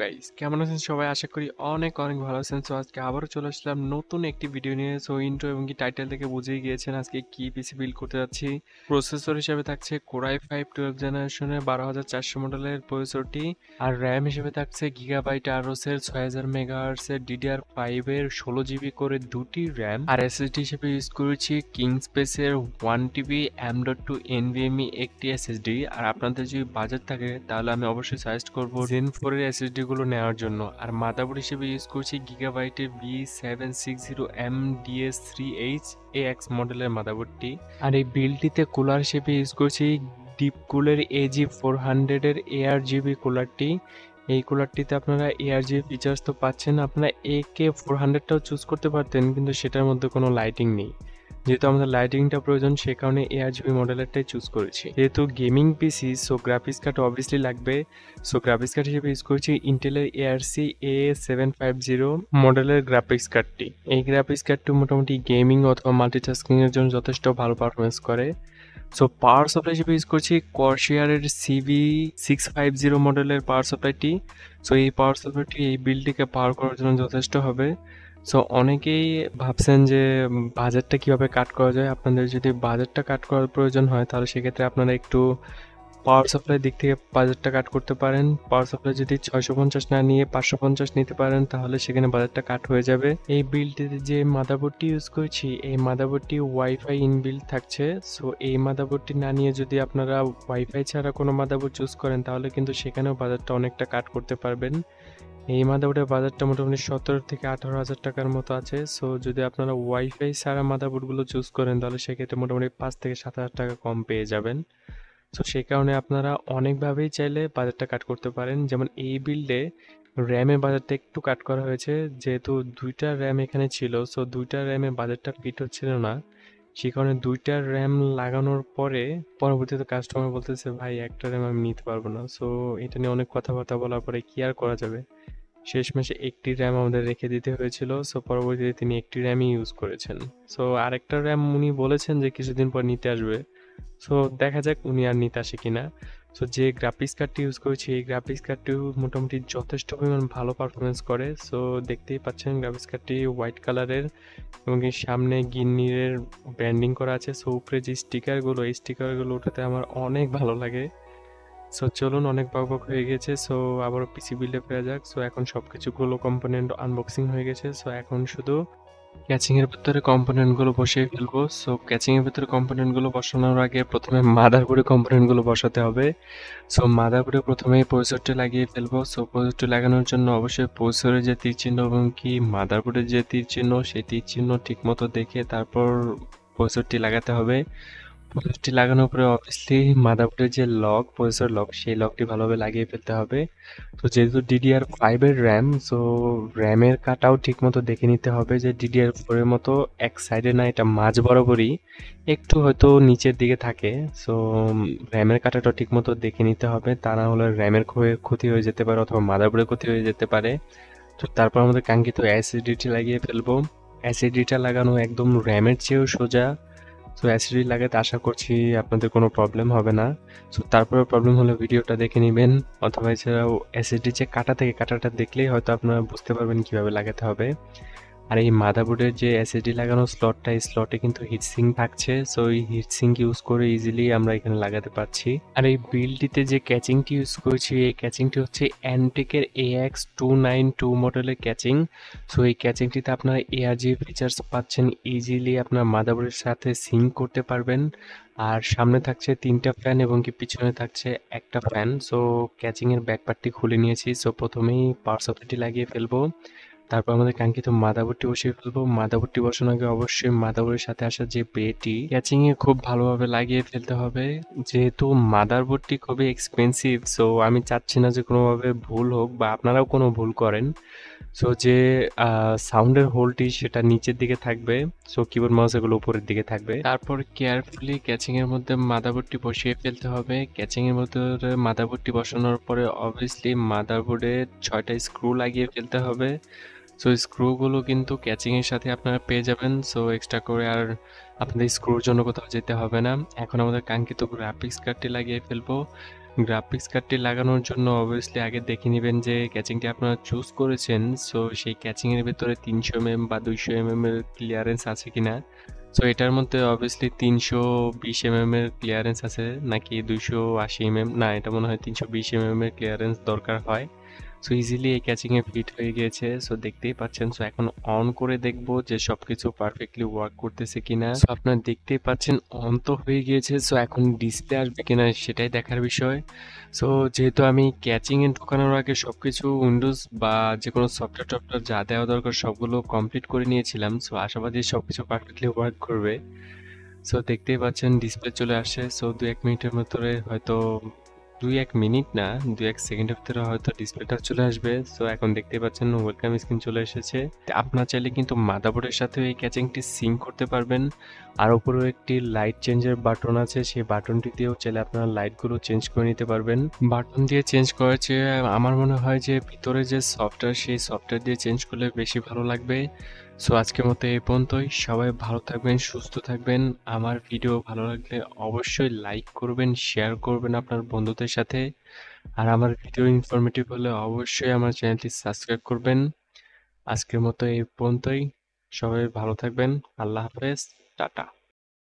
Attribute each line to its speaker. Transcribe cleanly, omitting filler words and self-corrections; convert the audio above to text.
Speaker 1: Guys, কেমন আছেন সবাই? আশা করি অনেক অনেক ভালো আছেন। সো আজকে আবারও চলে আসলাম নতুন একটি ভিডিও নিয়ে। সো ইন্ট্রো এবং কি টাইটেল থেকে বুঝেই গিয়েছেন আজকে কি পিসি বিল্ড করতে যাচ্ছি। প্রসেসর হিসেবে থাকছে Core i5 12 জেনারেশনের 12400 মডেলের প্রসেসরটি, আর র্যাম হিসেবে থাকছে গিগাবাইট আরওস এর 6000 মেগাহার্টজ এর DDR5 এর 16 জিবি করে দুটি র্যাম, আর এসএসডি হিসেবে ইউজ করেছি কিংস্পেস এর 1 TB M.2 NVMe একটি এসএসডি। আর আপনাদের যদি বাজেট থাকে তাহলে আমি অবশ্যই সাজেস্ট করবো Zen 4 এর এসএসডি গুলো নেওয়ার জন্য। আর মাদারবোর্ড হিসেবে ইউজ করছি গিগাবাইটের B760MDS3H AX মডেলের মাদারবোর্ডটি। আর এই বিল্ডটিতে কুলার হিসেবে ইউজ করছি ডিপ কুলের AG400 এর ARGB কুলারটি। এই কুলারটিতে আপনারা ARGB ফিচার্স তো পাচ্ছেন, আপনারা AK400টাও চুজ করতে পারতেন, কিন্তু সেটার মধ্যে কোনো লাইটিং নেই। যেহেতু আমাদের লাইটিংটা প্রয়োজন, সে কারণে ARGB মডেলেরটাই চুজ করেছি। যেহেতু গেমিং পিসি, সো গ্রাফিক্স কার্ড অবভিয়াসলি লাগবে। সো গ্রাফিক্স কার্ড হিসেবে ইউজ করছি ইন্টেলের ARC A750 মডেলের গ্রাফিক্স কার্ডটি। এই গ্রাফিক্স কার্ডটি মোটামুটি গেমিং অথবা মাল্টিটাস্কিং এর জন্য যথেষ্ট ভালো পারফরমেন্স করে। সো পাওয়ার সাপ্লাই হিসেবে ইউজ করছি কর্সিয়ারের CV650 মডেলের পাওয়ার সাপ্লাইটি। সো এই পাওয়ার সাপ্লাইটি এই বিল্ডটিকে পাওয়ার করার জন্য যথেষ্ট হবে। সো অনেকেই ভাবছেন যে বাজেটটা কিভাবে কাট করা যায়। আপনাদের যদি বাজেটটা কাট করার প্রয়োজন হয় তাহলে সেক্ষেত্রে আপনারা একটু পাওয়ার সাপ্লাই দিক থেকে বাজেটটা কাট করতে পারেন। পাওয়ার সাপ্লাই যদি 650 না নিয়ে 550 নিতে পারেন তাহলে সেখানে বাজেটটা কাট হয়ে যাবে। এই বিল্ডটিতে যে মাদারবোর্ডটি ইউজ করেছি, এই মাদারবোর্ডটি ওয়াইফাই ইনবিল্ড থাকছে। সো এই মাদারবোর্ডটি না নিয়ে যদি আপনারা ওয়াইফাই ছাড়া কোনো মাদারবোর্ড চুজ করেন তাহলে কিন্তু সেখানেও বাজেটটা অনেকটা কাট করতে পারবেন। এই মাদারবোর্ডের বাজারটা মোটামুটি 17 থেকে 18 হাজার টাকার মতো আছে। সো যদি আপনারা ওয়াইফাই ছাড়া মাদারবোর্ডগুলো চুজ করেন তাহলে সেক্ষেত্রে মোটামুটি 5 থেকে 7 হাজার টাকা কম পেয়ে যাবেন। সো সেই কারণে আপনারা অনেকভাবেই চাইলে বাজেটটা কাট করতে পারেন। যেমন এই বিল্ডে র্যামের বাজেটটা একটু কাট করা হয়েছে, যেহেতু দুইটা র্যাম এখানে ছিল। সো দুইটা র্যামের বাজেটটা ফিট হচ্ছিল না, সে কারণে দুইটা র্যাম লাগানোর পরে পরবর্তীতে কাস্টমার বলতেছে ভাই একটা র্যাম আমি নিতে পারবো না। সো এটা নিয়ে অনেক কথাবার্তা বলার পরে কি আর করা যাবে, শেষমেশে একটি র্যাম আমাদের রেখে দিতে হয়েছিল। সো পরবর্তীতে তিনি একটি র্যামই ইউজ করেছেন। সো আরেকটা র্যাম উনি বলেছেন যে কিছুদিন পর নিতে আসবে। সো দেখা যাক উনি আর নিতে আসে কিনা। সো যে গ্রাফিক্স কার্ডটি ইউজ করেছি, এই গ্রাফিক্স কার্ডটিও মোটামুটি যথেষ্ট পরিমাণ ভালো পারফরমেন্স করে। সো দেখতেই পাচ্ছেন গ্রাফিক্স কার্ডটি হোয়াইট কালারের এবং এর সামনে গিন্নিরের ব্র্যান্ডিং করা আছে। সো উপরে যে স্টিকারগুলো, এই স্টিকারগুলো ওঠাতে আমার অনেক ভালো লাগে। সো চলুন, অনেক বকবক হয়ে গেছে। সো আবারও পিসি বিল্ডে ফেরা যাক। সো এখন সবকিছুগুলো কম্পোনেন্ট আনবক্সিং হয়ে গেছে। সো এখন শুধু ক্যাচিং এর ভিতরে কম্পোনেন্ট গুলো বসিয়ে ফেলবো। সো ক্যাচিং এর ভিতরে কম্পোনেন্ট গুলো বসানোর আগে প্রথমে মাদারবোর্ডে কম্পোনেন্ট গুলো বসাতে হবে। সো মাদারবোর্ডে প্রথমে প্রসেসরটি লাগিয়ে ফেলবো। সো প্রসেসরটি লাগানোর জন্য অবশ্যই প্রসেসরের যে তীর চিহ্ন এবং কি মাদারবোর্ডের যে তীর চিহ্ন, সেই তীর চিহ্ন ঠিক মতো দেখে তারপর প্রসেসরটি লাগাতে হবে। প্রসেসরটি লাগানোর পরে অবভিয়াসলি মাদারবোর্ডের যে লক, প্রসেসর লক, সেই লকটি ভালোভাবে লাগিয়ে ফেলতে হবে। তো যেহেতু DDR5 এর র্যাম, সো র্যামের কাটাও ঠিক মতো দেখে নিতে হবে যে DDR4 এর মতো এক সাইডে না, এটা মাঝ বরাবরই একটু হয়তো নিচের দিকে থাকে। সো র্যামের কাটাটা ঠিক মতো দেখে নিতে হবে, তা না হলে র্যামের ক্ষতি হয়ে যেতে পারে অথবা মাদারবোর্ডের ক্ষতি হয়ে যেতে পারে। তো তারপর আমাদের কাঙ্ক্ষিত এসএসডিটি লাগিয়ে ফেলবো। এসএসডিটা লাগানো একদম র্যামের চেয়েও সোজা। সো এসএসডি লাগাতে আশা করছি আপনাদের কোনো প্রবলেম হবে না। সো তারপরে প্রবলেম হলে ভিডিওটা দেখে নেবেন, অথবা এছাড়াও এসএসডি যে কাটাটা দেখলেই হয়তো আপনারা বুঝতে পারবেন কিভাবে লাগাতে হবে। আর এই মাদারবোর্ডের যে এসএসডি লাগানো স্লটটা, এই স্লটে কিন্তু হিটসিঙ্ক থাকছে। সো এই হিটসিঙ্ক ইউজ করে ইজিলি আমরা এখানে লাগাতে পারছি। আর এই বিল্ডটিতে যে ক্যাচিংটি ইউজ করেছি, এই ক্যাচিংটি হচ্ছে অ্যান্টেকের AX292 মডেলের ক্যাচিং। সো এই ক্যাচিংটিতে আপনারা ARGB ফিচার্স পাচ্ছেন, ইজিলি আপনার মাদারবোর্ডের সাথে সিঙ্ক করতে পারবেন। আর সামনে থাকছে 3টা ফ্যান এবং কি পিছনে থাকছে একটা ফ্যান। সো ক্যাচিং এর ব্যাকপার্টটি খুলে নিয়েছি। সো প্রথমেই পাওয়ার সাপ্লাইটি লাগিয়ে ফেলবো, তারপর আমাদের কাঙ্ক্ষিত মাদারবোর্ডটি বসিয়ে ফেলবো। মাদারবোর্ডটি বসানোর আগে অবশ্যই মাদারবোর্ডের সাথে আসা যে বেটি, ক্যাচিং এ খুব ভালোভাবে লাগিয়ে ফেলতে হবে। যেহেতু মাদারবোর্ডটি খুবই এক্সপেন্সিভ, সো আমি চাচ্ছি না যে কোনোভাবে ভুল হোক বা আপনারাও কোনো ভুল করেন। সো যে সাউন্ডের হোলটি সেটা নিচের দিকে থাকবে, সো কিবোর্ড মাউস এগুলো উপরের দিকে থাকবে। তারপর কেয়ারফুলি ক্যাচিং এর মধ্যে মাদারবোর্ডটি বসিয়ে ফেলতে হবে। ক্যাচিং এর মধ্যে মাদারবোর্ডটি বসানোর পরে অবভিয়াসলি মাদারবোর্ডে 6টা স্ক্রু লাগিয়ে ফেলতে হবে। সো স্ক্রুগুলো কিন্তু ক্যাচিং এর সাথে আপনারা পেয়ে যাবেন। সো এক্সট্রা করে আর আপনাদের স্ক্রুর জন্য কোথাও যেতে হবে না। এখন আমাদের কাঙ্ক্ষিত গ্রাফিক্স কার্ডটি লাগিয়ে ফেলবো। গ্রাফিক্স কার্ডটি লাগানোর জন্য অবভিয়াসলি আগে দেখে নিবেন যে ক্যাচিংটি আপনারা চুজ করেছেন, সো সেই ক্যাচিং এর ভেতরে 300 বা 200 এর ক্লিয়ারেন্স আছে কিনা। সো এটার মধ্যে অবভিয়াসলি 320 এর ক্লিয়ারেন্স আছে, নাকি 280 না, এটা মনে হয় 320 এর ক্লিয়ারেন্স দরকার হয়। সো ইজিলি এই ক্যাচিং এ ফিট হয়ে গিয়েছে। সো দেখতেই পাচ্ছেন। সো এখন অন করে দেখবো যে সবকিছু পারফেক্টলি ওয়ার্ক করতেছে কিনা। সো আপনারা দেখতেই পাচ্ছেন অন তো হয়ে গিয়েছে। সো এখন ডিসপ্লে আসবে কিনা সেটাই দেখার বিষয়। সো যেহেতু আমি ক্যাচিং এ ঢোকানোর আগে সবকিছু উইন্ডোজ বা যে কোনো সফটওয়্যার টফটওয়্যার যা দেওয়া দরকার সবগুলো কমপ্লিট করে নিয়েছিলাম। সো আশাবাদী সবকিছু পারফেক্টলি ওয়ার্ক করবে। সো দেখতেই পাচ্ছেন ডিসপ্লে চলে আসে। সো 2-1 মিনিটের ভিতরে হয়তো, 2-1 মিনিট না, 2-1 সেকেন্ডের ভিতরে হয়তো ডিসপ্লেটা চলে আসবে। সো এখন দেখতেই পাচ্ছেন ওয়েলকাম স্ক্রিন চলে এসেছে। আপনার চাইলে কিন্তু মাদারবোর্ডের সাথে এই ক্যাচিংটি সিঙ্ক করতে পারবেন। আর উপরেও একটি লাইট চেঞ্জের বাটন আছে, সেই বাটনটি দিয়েও চাইলে আপনারা লাইটগুলো চেঞ্জ করে নিতে পারবেন। বাটন দিয়ে চেঞ্জ করার চেয়ে আমার মনে হয় যে ভিতরে যে সফটওয়্যার, সেই সফটওয়্যার দিয়ে চেঞ্জ করলে বেশি ভালো লাগবে। সো আজকের মতো এই পর্যন্তই। সবাই ভালো থাকবেন, সুস্থ থাকবেন। আমার ভিডিও ভালো লাগলে অবশ্যই লাইক করবেন, শেয়ার করবেন আপনার বন্ধুদের সাথে। আর আমার ভিডিও ইনফরমেটিভ হলে অবশ্যই আমার চ্যানেলটি সাবস্ক্রাইব করবেন। আজকের মতো এই পর্যন্তই। সবাই ভালো থাকবেন। আল্লাহ হাফেজ। টাটা।